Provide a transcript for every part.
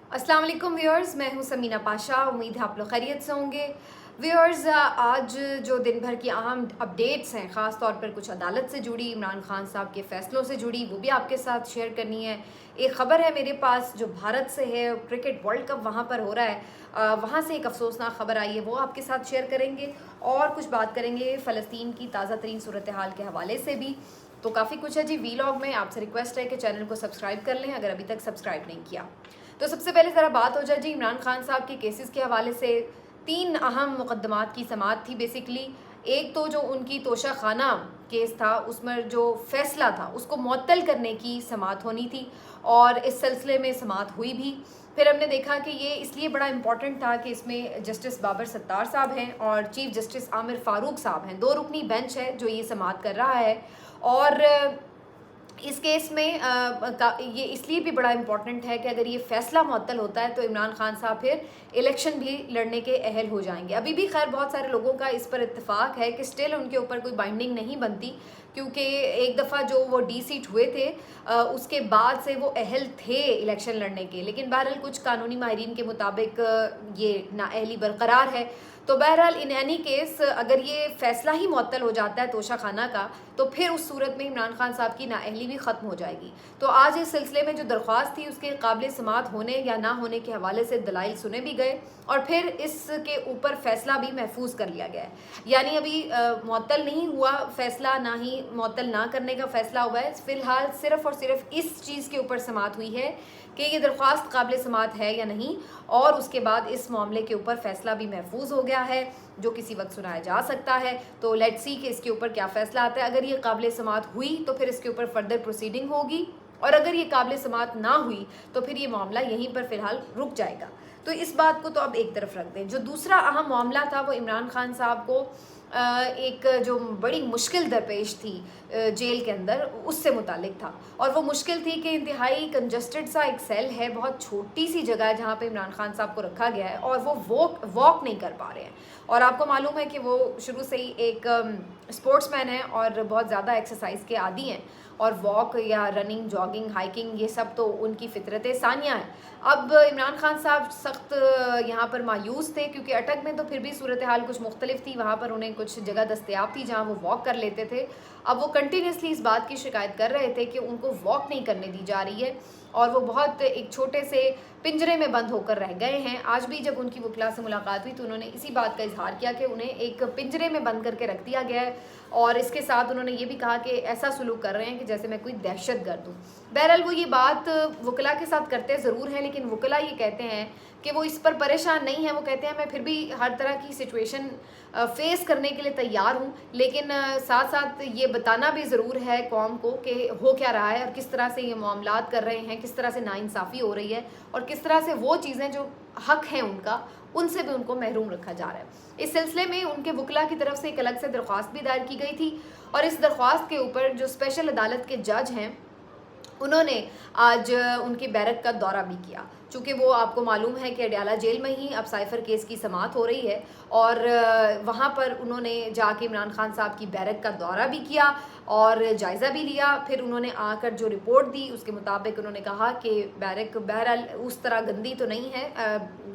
अस्सलाम वालेकुम व्यूअर्स, मैं हूं समीना पाशा। उम्मीद है आप लोग खैरियत से होंगे। व्यूअर्स, आज जो दिन भर की अहम अपडेट्स हैं, ख़ास तौर पर कुछ अदालत से जुड़ी, इमरान खान साहब के फ़ैसलों से जुड़ी, वो भी आपके साथ शेयर करनी है। एक ख़बर है मेरे पास जो भारत से है, क्रिकेट वर्ल्ड कप वहाँ पर हो रहा है, वहाँ से एक अफसोसनाक ख़बर आई है, वो आपके साथ शेयर करेंगे। और कुछ बात करेंगे फ़लस्तीन की ताज़ा तरीन सूरत हाल के हवाले से भी। तो काफ़ी कुछ है जी वीलॉग में। आपसे रिक्वेस्ट है कि चैनल को सब्सक्राइब कर लें अगर अभी तक सब्सक्राइब नहीं किया। तो सबसे पहले ज़रा बात हो जाए जी इमरान खान साहब के केसेस के हवाले से। 3 अहम मुकदमात की समाअत थी बेसिकली। एक तो जो उनकी तोशा खाना केस था, उसमें जो फैसला था उसको मुअत्तल करने की समाअत होनी थी और इस सिलसिले में समाअत हुई भी। फिर हमने देखा कि ये इसलिए बड़ा इम्पॉर्टेंट था कि इसमें जस्टिस बाबर सत्तार साहब हैं और चीफ जस्टिस आमिर फ़ारूक साहब हैं। 2 रुकनी बेंच है जो ये समाअत कर रहा है। और इस केस में ये इसलिए भी बड़ा इम्पॉर्टेंट है कि अगर ये फ़ैसला मुअत्तल होता है तो इमरान खान साहब फिर इलेक्शन भी लड़ने के अहल हो जाएंगे। अभी भी खैर बहुत सारे लोगों का इस पर इत्तेफाक है कि स्टिल उनके ऊपर कोई बाइंडिंग नहीं बनती, क्योंकि एक दफ़ा जो वो डी सीट हुए थे उसके बाद से वो अहल थे इलेक्शन लड़ने के। लेकिन बहरहाल कुछ कानूनी माहिरीन के मुताबिक ये नाअहली बरकरार है। तो बहरहाल इन एनी केस अगर ये फ़ैसला ही मुअत्तल हो जाता है तोशा खाना का, तो फिर उस सूरत में इमरान खान साहब की नाअहली भी ख़त्म हो जाएगी। तो आज इस सिलसिले में जो दरख्वास्त थी उसके काबिल समाअत होने या ना होने के हवाले से दलाइल सुने भी गए और फिर इसके ऊपर फ़ैसला भी महफूज कर लिया गया है। यानी अभी मुअत्तल नहीं हुआ फ़ैसला, ना ही मुअत्तल ना करने का फ़ैसला हुआ है। फ़िलहाल सिर्फ़ और सिर्फ इस चीज़ के ऊपर समाअत हुई है कि ये दरख्वास्त काबिल समाअत है या नहीं, और उसके बाद इस मामले के ऊपर फ़ैसला भी महफूज हो गया है जो किसी वक्त सुनाया जा सकता है। तो लेट्स सी कि इसके ऊपर क्या फ़ैसला आता है। अगर ये काबिल समाअत हुई तो फिर इसके ऊपर फर्दर प्रोसीडिंग होगी, और अगर ये काबिल समाअत ना हुई तो फिर ये मामला यहीं पर फ़िलहाल रुक जाएगा। तो इस बात को तो अब एक तरफ रख दें। जो दूसरा अहम मामला था वो इमरान खान साहब को एक जो बड़ी मुश्किल दरपेश थी जेल के अंदर, उससे मुतालिक था। और वो मुश्किल थी कि इंतहाई कंजस्टेड सा एक सेल है, बहुत छोटी सी जगह है जहाँ पे इमरान खान साहब को रखा गया है, और वो वॉक नहीं कर पा रहे हैं। और आपको मालूम है कि वो शुरू से ही एक स्पोर्ट्समैन है और बहुत ज़्यादा एक्सरसाइज के आदी हैं, और वॉक या रनिंग, जॉगिंग, हाइकिंग, ये सब तो उनकी फितरत सानिया है। अब इमरान खान साहब सख्त यहाँ पर मायूस थे, क्योंकि अटक में तो फिर भी सूरत हाल कुछ मुख्तलिफ थी, वहाँ पर उन्हें कुछ जगह दस्तयाब थी जहाँ वो वॉक कर लेते थे। अब वो कंटिन्यूसली इस बात की शिकायत कर रहे थे कि उनको वॉक नहीं करने दी जा रही है, और वो बहुत एक छोटे से पिंजरे में बंद होकर रह गए हैं। आज भी जब उनकी वकीला से मुलाकात हुई तो उन्होंने इसी बात का इजहार किया कि उन्हें एक पिंजरे में बंद करके रख दिया गया है, और इसके साथ उन्होंने ये भी कहा कि ऐसा सलूक कर रहे हैं कि जैसे मैं कोई दहशतगर्द हूँ। बहरहाल वो ये बात वकला के साथ करते ज़रूर हैं, लेकिन वकला ये कहते हैं कि वो इस पर परेशान नहीं है। वो कहते हैं मैं फिर भी हर तरह की सिचुएशन फेस करने के लिए तैयार हूँ, लेकिन साथ साथ ये बताना भी ज़रूर है कौम को कि हो क्या रहा है और किस तरह से ये मामलात कर रहे हैं, किस तरह से नाइंसाफ़ी हो रही है, और किस तरह से वो चीज़ें जो हक हैं उनका, उनसे भी उनको महरूम रखा जा रहा है। इस सिलसिले में उनके वकला की तरफ से एक अलग से दरख्वास्त भी दायर की गई थी, और इस दरख्वास्त के ऊपर जो स्पेशल अदालत के जज हैं उन्होंने आज उनकी बैरक का दौरा भी किया। चूँकि वो आपको मालूम है कि अडयाला जेल में ही अब साइफ़र केस की समाअत हो रही है, और वहाँ पर उन्होंने जाके इमरान खान साहब की बैरक का दौरा भी किया और जायज़ा भी लिया। फिर उन्होंने आकर जो रिपोर्ट दी उसके मुताबिक उन्होंने कहा कि बैरक बहरहाल उस तरह गंदी तो नहीं है,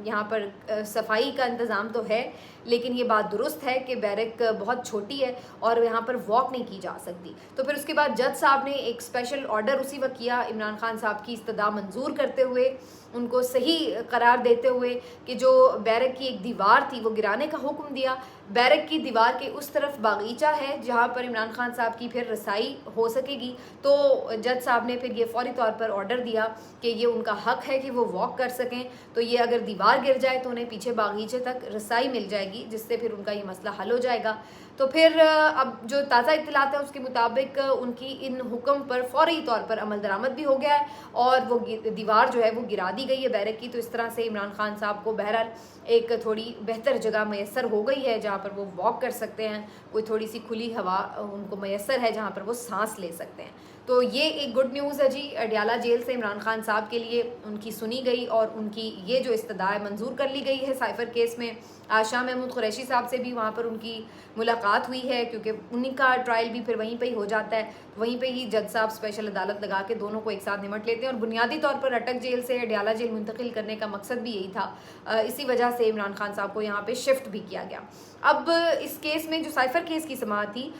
यहाँ पर सफाई का इंतज़ाम तो है, लेकिन ये बात दुरुस्त है कि बैरक बहुत छोटी है और यहाँ पर वॉक नहीं की जा सकती। तो फिर उसके बाद जज साहब ने एक स्पेशल ऑर्डर उसी वक्त किया, इमरान खान साहब की इस्तदा मंजूर करते हुए, उनको सही करार देते हुए कि जो बैरक की एक दीवार थी वो गिराने का हुक्म दिया। बैरक की दीवार के उस तरफ बागीचा है जहाँ पर इमरान खान साहब की फिर रसाई हो सकेगी। तो जज साहब ने फिर ये फौरी तौर पर ऑर्डर दिया कि ये उनका हक है कि वो वॉक कर सकें, तो ये अगर दीवार गिर जाए तो उन्हें पीछे बागीचे तक रसाई मिल जाएगी, जिससे फिर उनका ये मसला हल हो जाएगा। तो फिर अब जो ताज़ा इत्तलात है उसके मुताबिक उनकी इन हुक्म पर फौरी तौर पर अमल दरामद भी हो गया है, और वो दीवार जो है वो गिरा दी गई है बैरक की। तो इस तरह से इमरान खान साहब को बहरहाल एक थोड़ी बेहतर जगह मैसर हो गई है जहाँ पर वो वॉक कर सकते हैं, कोई थोड़ी सी खुली हवा उनको मैसर है जहाँ पर वो सांस ले सकते हैं। तो ये एक गुड न्यूज़ है जी। अडयाला जेल से इमरान खान साहब के लिए उनकी सुनी गई और उनकी ये जो इस्तदाए मंजूर कर ली गई है साइफर केस में। आज शाह महमूद कुरैशी साहब से भी वहाँ पर उनकी मुलाकात हुई है, क्योंकि उन्हीं का ट्रायल भी फिर वहीं पे ही हो जाता है। वहीं पे ही जज साहब स्पेशल अदालत लगा के दोनों को एक साथ निमट लेते हैं और बुनियादी तौर पर अटक जेल से अडयाला जेल मुंतकिल करने का मकसद भी यही था। इसी वजह से इमरान खान साहब को यहाँ पे शिफ्ट भी किया गया। अब इस केस में जो साइफर केस की समाअत थी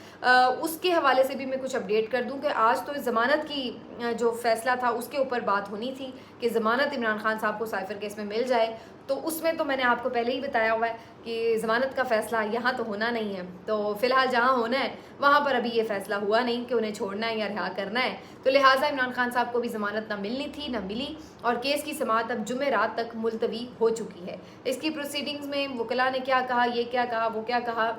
उसके हवाले से भी मैं कुछ अपडेट कर दूं कि आज तो ज़मानत की जो फैसला था उसके ऊपर बात होनी थी कि ज़मानत इमरान खान साहब को साइफर केस में मिल जाए। तो उसमें तो मैंने आपको पहले ही बताया हुआ है कि ज़मानत का फ़ैसला यहाँ तो होना नहीं है। तो फ़िलहाल जहाँ होना है वहाँ पर अभी ये फ़ैसला हुआ नहीं कि उन्हें छोड़ना है या रिहा करना है। तो लिहाजा इमरान खान साहब को भी ज़मानत ना मिलनी थी, ना मिली और केस की समाअत अब जुमे रात तक मुलतवी हो चुकी है। इसकी प्रोसीडिंग्स में वकला ने क्या कहा, ये क्या कहा, वो क्या कहा,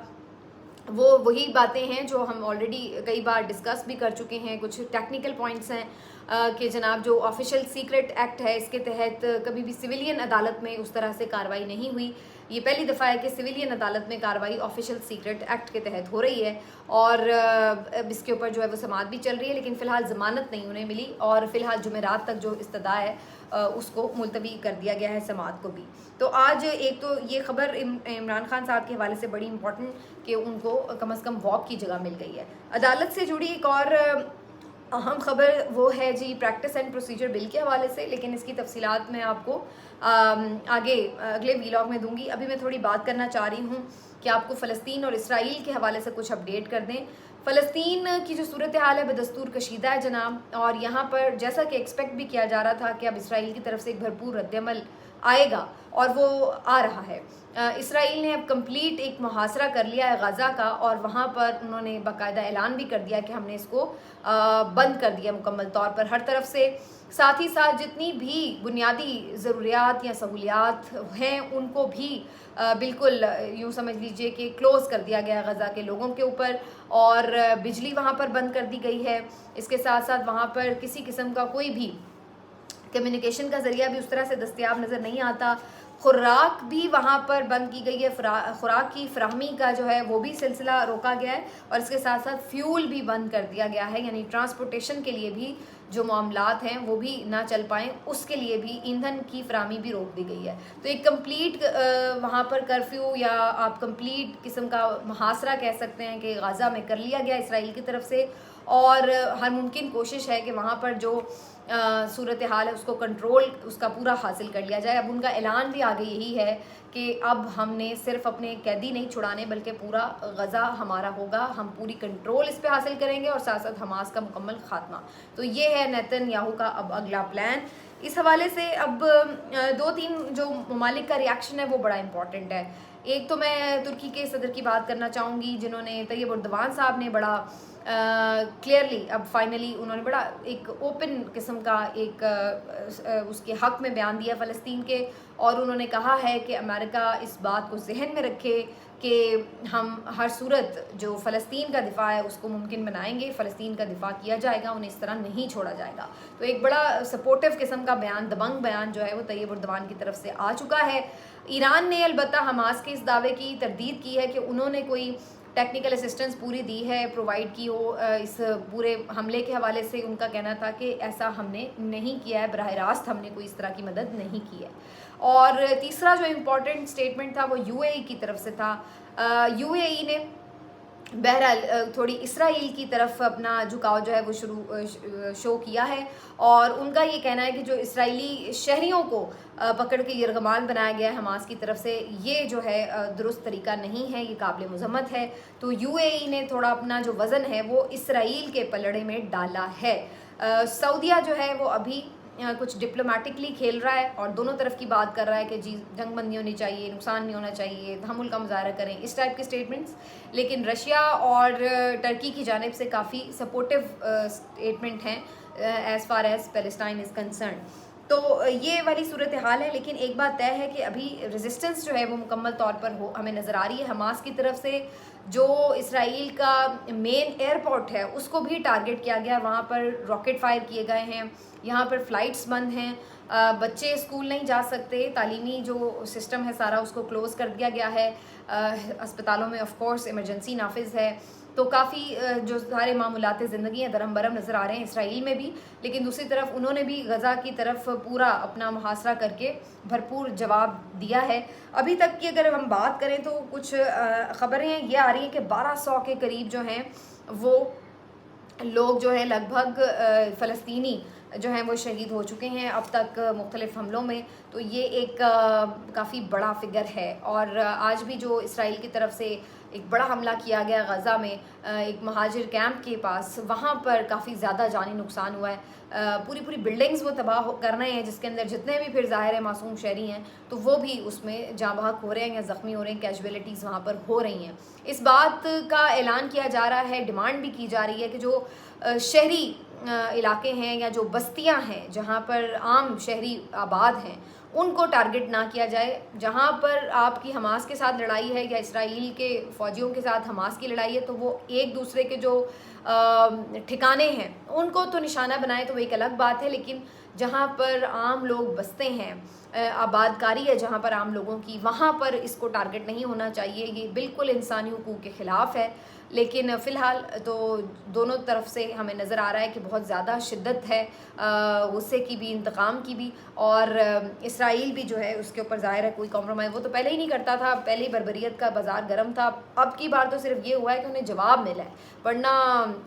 वो वही बातें हैं जो हम ऑलरेडी कई बार डिस्कस भी कर चुके हैं। कुछ टेक्निकल पॉइंट्स हैं कि जनाब जो ऑफिशियल सीक्रेट एक्ट है इसके तहत कभी भी सिविलियन अदालत में उस तरह से कार्रवाई नहीं हुई। ये पहली दफ़ा है कि सिविलियन अदालत में कार्रवाई ऑफिशियल सीक्रेट एक्ट के तहत हो रही है और अब इसके ऊपर जो है वो समाअत भी चल रही है, लेकिन फ़िलहाल ज़मानत नहीं उन्हें मिली और फ़िलहाल जुमेरात तक जो इस्तदा है उसको मुलतवी कर दिया गया है समाअत को भी। तो आज एक तो ये खबर इमरान खान साहब के हवाले से बड़ी इंपॉर्टेंट कि उनको कम अज़ कम वॉक की जगह मिल गई है। अदालत से जुड़ी एक और अहम खबर वो है जी प्रैक्टिस एंड प्रोसीजर बिल के हवाले से, लेकिन इसकी तफसीलात मैं आपको आगे अगले वीलॉग में दूंगी। अभी मैं थोड़ी बात करना चाह रही हूँ कि आपको फ़लस्तीन और इसराइल के हवाले से कुछ अपडेट कर दें। फ़लस्तीन की जो सूरत हाल है बदस्तूर कशीदा है जनाब, और यहाँ पर जैसा कि एक्सपेक्ट भी किया जा रहा था कि अब इसराइल की तरफ से एक भरपूर रद्दअमल आएगा और वो आ रहा है। इसराइल ने अब कंप्लीट एक मुहासरा कर लिया है गज़ा का और वहाँ पर उन्होंने बाकायदा ऐलान भी कर दिया कि हमने इसको बंद कर दिया मुकम्मल तौर पर हर तरफ से। साथ ही साथ जितनी भी बुनियादी ज़रूरियात या सहूलियात हैं उनको भी बिल्कुल यूँ समझ लीजिए कि क्लोज़ कर दिया गया गज़ा के लोगों के ऊपर और बिजली वहाँ पर बंद कर दी गई है। इसके साथ साथ वहाँ पर किसी किस्म का कोई भी कम्युनिकेशन का ज़रिया भी उस तरह से दस्तयाब नज़र नहीं आता। खुराक भी वहाँ पर बंद की गई है, खुराक की फ्राहमी का जो है वो भी सिलसिला रोका गया है और इसके साथ साथ फ्यूल भी बंद कर दिया गया है, यानी ट्रांसपोर्टेशन के लिए भी जो मामलात हैं वो भी ना चल पाएँ उसके लिए भी ईंधन की फ्राहमी भी रोक दी गई है। तो एक कंप्लीट वहाँ पर कर्फ्यू या आप कंप्लीट किस्म का मुहासरा कह सकते हैं कि गज़ा में कर लिया गया इसराइल की तरफ से और हर मुमकिन कोशिश है कि वहाँ पर जो सूरत हाल है उसको कंट्रोल उसका पूरा हासिल कर लिया जाए। अब उनका ऐलान भी आगे यही है कि अब हमने सिर्फ अपने कैदी नहीं छुड़ाने बल्कि पूरा गज़ा हमारा होगा, हम पूरी कंट्रोल इस पे हासिल करेंगे और साथ साथ हमास का मुकम्मल खात्मा। तो ये है नेतन्याहू का अब अगला प्लान। इस हवाले से अब दो तीन जो ममालिक का रिएक्शन है वो बड़ा इंपॉर्टेंट है। एक तो मैं तुर्की के सदर की बात करना चाहूँगी जिन्होंने तैयब उर्दवान साहब ने बड़ा क्लियरली अब फाइनली उन्होंने बड़ा एक ओपन किस्म का एक उसके हक़ में बयान दिया फ़लस्तीन के और उन्होंने कहा है कि अमेरिका इस बात को जहन में रखे कि हम हर सूरत जो फ़लस्तीन का दिफा है उसको मुमकिन बनाएंगे, फ़लस्तीन का दिफा किया जाएगा, उन्हें इस तरह नहीं छोड़ा जाएगा। तो एक बड़ा सपोर्टिव किस्म का बयान, दबंग बयान जो है वो तैयब उर्दवान की तरफ से आ चुका है। ईरान ने अलबत्ता हमास के इस दावे की तरदीद की है कि उन्होंने कोई टेक्निकल असिस्टेंस पूरी दी है, प्रोवाइड की हो। इस पूरे हमले के हवाले से उनका कहना था कि ऐसा हमने नहीं किया है, बराह रास्त हमने कोई इस तरह की मदद नहीं की है। और तीसरा जो इम्पोर्टेंट स्टेटमेंट था वो यूएई की तरफ से था। यूएई ने बहरहाल थोड़ी इसराइल की तरफ अपना झुकाव जो है वो शो किया है और उनका ये कहना है कि जो इसराइली शहरियों को पकड़ के यरगमान बनाया गया है हमास की तरफ से, ये जो है दुरुस्त तरीका नहीं है, ये काबिल मज़म्मत है। तो यूएई ने थोड़ा अपना जो वज़न है वो इसराइल के पलड़े में डाला है। सऊदिया जो है वो अभी कुछ डिप्लोमेटिकली खेल रहा है और दोनों तरफ की बात कर रहा है कि जी जंगबंदी होनी चाहिए, नुकसान नहीं होना चाहिए, तहम्मुल का मुजाहरा करें, इस टाइप के स्टेटमेंट्स। लेकिन रशिया और टर्की की जानिब से काफ़ी सपोर्टिव स्टेटमेंट हैं as far as Palestine is concern. तो ये वाली सूरत हाल है। लेकिन एक बात तय है कि अभी रेजिस्टेंस जो है वो मुकम्मल तौर पर हमें नज़र आ रही है हमास की तरफ से। जो इसराइल का मेन एयरपोर्ट है उसको भी टारगेट किया गया, वहाँ पर रॉकेट फायर किए गए हैं, यहाँ पर फ़्लाइट्स बंद हैं, बच्चे स्कूल नहीं जा सकते, तालीमी जो सिस्टम है सारा उसको क्लोज़ कर दिया गया है, अस्पतालों में ऑफ कोर्स इमरजेंसी नाफिज है। तो काफ़ी जो सारे मामूलात ज़िंदगी हैं दरम बरम नज़र आ रहे हैं इसराइल में भी, लेकिन दूसरी तरफ उन्होंने भी गज़ा की तरफ पूरा अपना मुहासरा करके भरपूर जवाब दिया है। अभी तक की अगर हम बात करें तो कुछ ख़बरें ये आ रही हैं कि 1200 के करीब जो हैं वो लोग जो है लगभग फ़लस्तीनी जो हैं वो शहीद हो चुके हैं अब तक मुख्तलिफ़ हमलों में। तो ये एक काफ़ी बड़ा फिगर है। और आज भी जो इसराइल की तरफ से एक बड़ा हमला किया गया गज़ा में एक महाजिर कैंप के पास, वहाँ पर काफ़ी ज़्यादा जानी नुकसान हुआ है। पूरी पूरी बिल्डिंग्स वो तबाह कर रहे हैं, जिसके अंदर जितने भी फिर ज़ाहिर है मासूम शहरी हैं तो वो भी उसमें जाँ बहक हो रहे हैं या ज़ख्मी हो रहे हैं, कैजुअलिटीज़ वहाँ पर हो रही हैं। इस बात का ऐलान किया जा रहा है, डिमांड भी की जा रही है कि जो शहरी इलाके हैं या जो बस्तियां हैं जहां पर आम शहरी आबाद हैं उनको टारगेट ना किया जाए। जहां पर आपकी हमास के साथ लड़ाई है या इसराइल के फ़ौजियों के साथ हमास की लड़ाई है तो वो एक दूसरे के जो ठिकाने हैं उनको तो निशाना बनाए तो वो एक अलग बात है, लेकिन जहाँ पर आम लोग बसते हैं, आबादकारी है जहाँ पर आम लोगों की, वहाँ पर इसको टारगेट नहीं होना चाहिए। ये बिल्कुल इंसानी हुकूक के ख़िलाफ़ है। लेकिन फ़िलहाल तो दोनों तरफ से हमें नज़र आ रहा है कि बहुत ज़्यादा शिद्दत है गुस्से की भी, इंतकाम की भी। और इसराइल भी जो है उसके ऊपर ज़ाहिर है कोई कॉम्प्रोमाइज़ वो तो पहले ही नहीं करता था, पहले ही बर्बरियत का बाज़ार गर्म था। अब की बार तो सिर्फ ये हुआ है कि उन्हें जवाब मिला है, वरना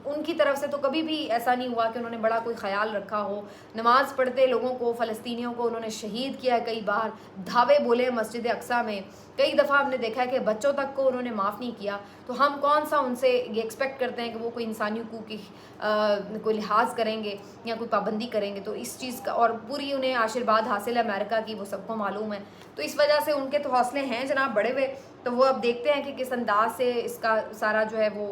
उनकी तरफ से तो कभी भी ऐसा नहीं हुआ कि उन्होंने बड़ा कोई ख्याल रखा हो। नमाज़ पढ़ते लोगों को, फ़लस्तीनियों को उन्होंने शहीद किया, कई बार धावे बोले मस्जिद अक्सा में, कई दफ़ा हमने देखा है कि बच्चों तक को उन्होंने माफ़ नहीं किया। तो हम कौन सा उनसे ये एक्सपेक्ट करते हैं कि वो कोई इंसानी हुकूक की कोई लिहाज करेंगे या कोई पाबंदी करेंगे। तो इस चीज़ का और पूरी उन्हें आशीर्वाद हासिल है अमेरिका की, वो सबको मालूम है। तो इस वजह से उनके तो हौसले हैं जनाब बड़े हुए। तो वो अब देखते हैं कि किस अंदाज से इसका सारा जो है वो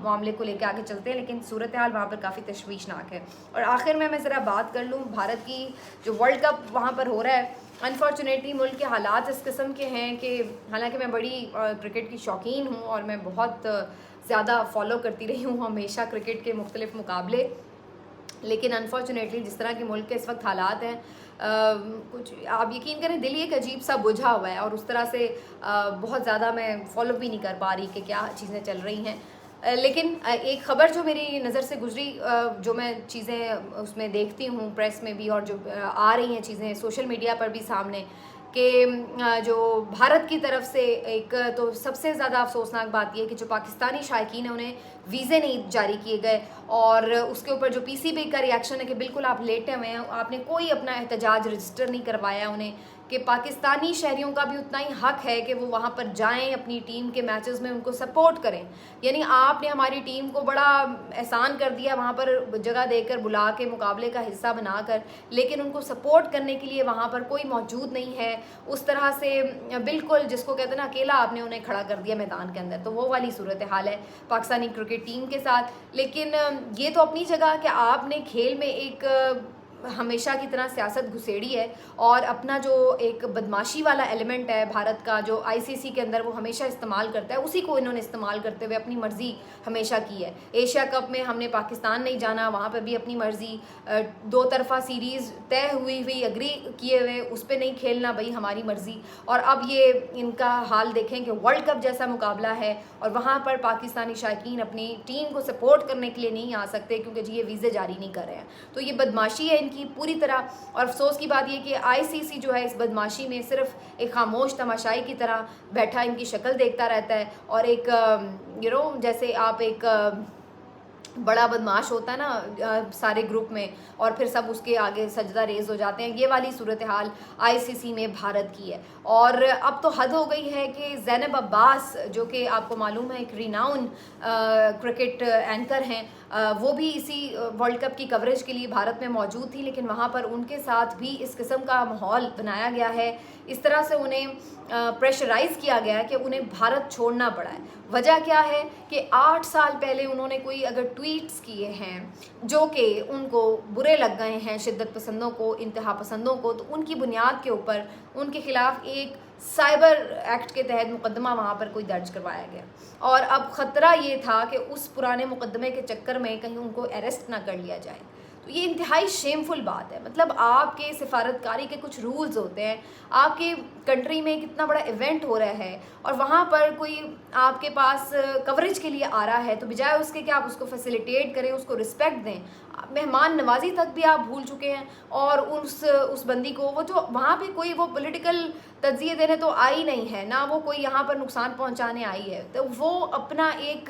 मामले को लेकर आगे चलते हैं, लेकिन सूरत हाल वहाँ पर काफ़ी तशवीशनाक है। और आखिर में मैं ज़रा बात कर लूँ भारत की, जो वर्ल्ड कप वहाँ पर हो रहा है, अनफॉर्चुनेटली मुल्क के हालात इस किस्म के हैं कि हालांकि मैं बड़ी क्रिकेट की शौकीन हूँ और मैं बहुत ज़्यादा फॉलो करती रही हूँ हमेशा क्रिकेट के मुख्तलिफ मुकाबले, लेकिन अनफॉर्चुनेटली जिस तरह के मुल्क के इस वक्त हालात हैं, कुछ आप यकीन करें दिल एक अजीब सा बुझा हुआ है और उस तरह से बहुत ज़्यादा मैं फॉलो भी नहीं कर पा रही कि क्या चीज़ें चल रही हैं। लेकिन एक ख़बर जो मेरी नज़र से गुजरी, जो मैं चीज़ें उसमें देखती हूँ प्रेस में भी और जो आ रही हैं चीज़ें सोशल मीडिया पर भी सामने, कि जो भारत की तरफ से एक तो सबसे ज़्यादा अफसोसनाक बात यह है कि जो पाकिस्तानी शायकीन है उन्हें वीज़े नहीं जारी किए गए। और उसके ऊपर जो पीसीबी का रिएक्शन है कि बिल्कुल आप लेटे हुए हैं, आपने कोई अपना एहतजाज रजिस्टर नहीं करवाया उन्हें, कि पाकिस्तानी शहरियों का भी उतना ही हक है कि वो वहाँ पर जाएं, अपनी टीम के मैचेस में उनको सपोर्ट करें। यानी आपने हमारी टीम को बड़ा एहसान कर दिया वहाँ पर जगह देकर, बुला के मुकाबले का हिस्सा बनाकर, लेकिन उनको सपोर्ट करने के लिए वहाँ पर कोई मौजूद नहीं है। उस तरह से बिल्कुल जिसको कहते हैं ना अकेला आपने उन्हें खड़ा कर दिया मैदान के अंदर, तो वो वाली सूरत हाल है पाकिस्तानी क्रिकेट टीम के साथ। लेकिन ये तो अपनी जगह कि आपने खेल में एक हमेशा की तरह सियासत घुसेड़ी है और अपना जो एक बदमाशी वाला एलिमेंट है भारत का, जो आईसीसी के अंदर वो हमेशा इस्तेमाल करता है, उसी को इन्होंने इस्तेमाल करते हुए अपनी मर्ज़ी हमेशा की है। एशिया कप में हमने पाकिस्तान नहीं जाना, वहाँ पर भी अपनी मर्ज़ी, दो तरफ़ा सीरीज़ तय हुई एग्री किए हुए, उस पर नहीं खेलना भाई हमारी मर्ज़ी। और अब ये इनका हाल देखें कि वर्ल्ड कप जैसा मुकाबला है और वहाँ पर पाकिस्तानी शायकीन अपनी टीम को सपोर्ट करने के लिए नहीं आ सकते क्योंकि जी ये वीज़े जारी नहीं कर रहे हैं। तो ये बदमाशी है की पूरी तरह। और अफसोस की बात यह कि आईसीसी जो है इस बदमाशी में सिर्फ एक खामोश तमाशाई की तरह बैठा इनकी शक्ल देखता रहता है और एक जैसे आप एक बड़ा बदमाश होता है ना सारे ग्रुप में और फिर सब उसके आगे सजदा रेज हो जाते हैं, ये वाली सूरत हाल आईसीसी में भारत की है। और अब तो हद हो गई है कि ज़ैनब अब्बास जो कि आपको मालूम है एक रिनाउन क्रिकेट एंकर हैं, वो भी इसी वर्ल्ड कप की कवरेज के लिए भारत में मौजूद थी, लेकिन वहाँ पर उनके साथ भी इस किस्म का माहौल बनाया गया है, इस तरह से उन्हें प्रेशराइज़ किया गया है कि उन्हें भारत छोड़ना पड़ा है। वजह क्या है कि 8 साल पहले उन्होंने कोई अगर ट्वीट्स किए हैं जो कि उनको बुरे लग गए हैं शिद्दत पसंदों को, इंतहा पसंदों को, तो उनकी बुनियाद के ऊपर उनके खिलाफ एक साइबर एक्ट के तहत मुकदमा वहाँ पर कोई दर्ज करवाया गया। और अब ख़तरा ये था कि उस पुराने मुकदमे के चक्कर में कहीं उनको अरेस्ट ना कर लिया जाए। तो ये इंतहाई शेमफुल बात है। मतलब आपके सिफारतकारी के कुछ रूल्स होते हैं, आपके कंट्री में कितना बड़ा इवेंट हो रहा है और वहाँ पर कोई आपके पास कवरेज के लिए आ रहा है, तो बजाय उसके कि आप उसको फैसिलिटेट करें, उसको रिस्पेक्ट दें, मेहमान नवाजी तक भी आप भूल चुके हैं। और उस बंदी को, वो जो वहाँ पे कोई वो पॉलिटिकल तज्जिए देने तो आई नहीं है ना, वो कोई यहाँ पर नुकसान पहुँचाने आई है, तो वो अपना एक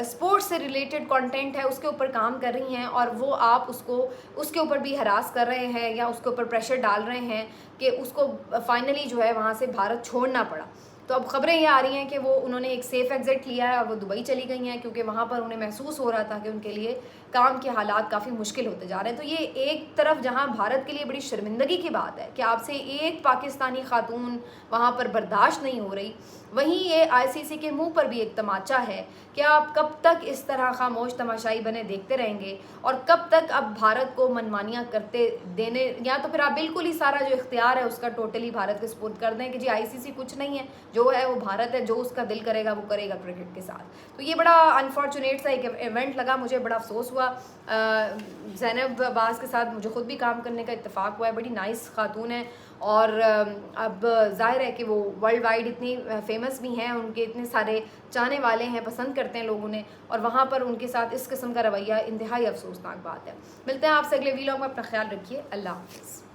स्पोर्ट्स से रिलेटेड कंटेंट है उसके ऊपर काम कर रही हैं और वो आप उसको उसके ऊपर भी हरास कर रहे हैं या उसके ऊपर प्रेशर डाल रहे हैं कि उसको फाइनली जो है वहाँ से भारत छोड़ना पड़ा। तो अब खबरें ये आ रही हैं कि वो उन्होंने एक सेफ़ एग्ज़िट लिया है और वो दुबई चली गई हैं, क्योंकि वहाँ पर उन्हें महसूस हो रहा था कि उनके लिए काम के हालात काफ़ी मुश्किल होते जा रहे हैं। तो ये एक तरफ जहाँ भारत के लिए बड़ी शर्मिंदगी की बात है कि आपसे एक पाकिस्तानी खातून वहाँ पर बर्दाश्त नहीं हो रही, वहीं ये आईसीसी के मुंह पर भी एक तमाचा है कि आप कब तक इस तरह खामोश तमाशाई बने देखते रहेंगे और कब तक अब भारत को मनमानियाँ करते देने, या तो फिर आप बिल्कुल ही सारा जो इख्तियार है उसका टोटली भारत के सुपुर्द कर दें कि जी आईसीसी कुछ नहीं है, जो है वो भारत है, जो उसका दिल करेगा वो करेगा क्रिकेट के साथ। तो ये बड़ा अनफॉर्चुनेट सा एक इवेंट लगा, मुझे बड़ा अफसोस हुआ। ज़ैनब अब्बास के साथ मुझे ख़ुद भी काम करने का इत्तेफाक हुआ है, बड़ी नाइस खातून है और अब ज़ाहिर है कि वो वर्ल्ड वाइड इतनी फेमस भी हैं, उनके इतने सारे चाहने वाले हैं, पसंद करते हैं लोगों ने, और वहाँ पर उनके साथ इस किस्म का रवैया इंतहाई अफसोसनाक बात है। मिलते हैं आपसे अगले वीलॉग में, अपना ख्याल रखिए, अल्लाह हाफ़िज़।